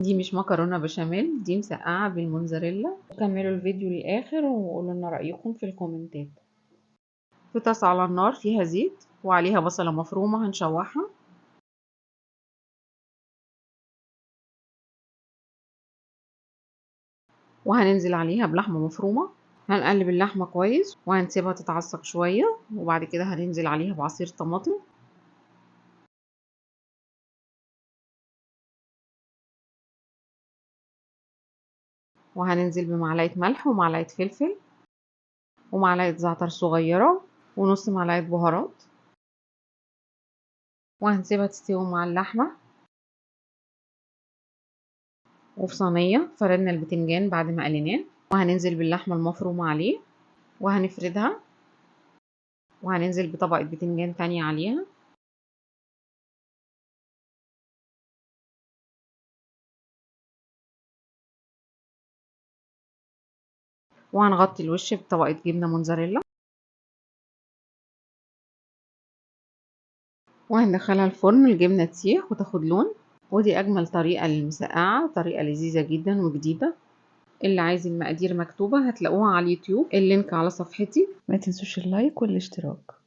دي مش مكرونة بشاميل، دي مسقعة بالموتزاريلا. كملوا الفيديو للآخر وقولوا لنا رأيكم في الكومنتات. في طاسة على النار فيها زيت وعليها بصلة مفرومة هنشوحها، وهننزل عليها بلحمة مفرومة. هنقلب اللحمة كويس وهنسيبها تتعصق شوية، وبعد كده هننزل عليها بعصير طماطم، وهننزل بمعلقة ملح ومعلقة فلفل ومعلقة زعتر صغيرة ونص معلقة بهارات، وهنسيبها تستوي مع اللحمة. وفي صينية فردنا البتنجان بعد ما قليناه، وهننزل باللحمة المفرومة عليه وهنفردها، وهننزل بطبقة بتنجان تانية عليها، وهنغطي الوش بطبقة جبنة موتزاريلا، وهندخلها الفرن الجبنة تسيح وتاخد لون. ودي أجمل طريقة للمسقعة، طريقة لذيذة جدا وجديدة. اللي عايز المقادير مكتوبة هتلاقوها على اليوتيوب، اللينك على صفحتي. ما تنسوش اللايك والاشتراك.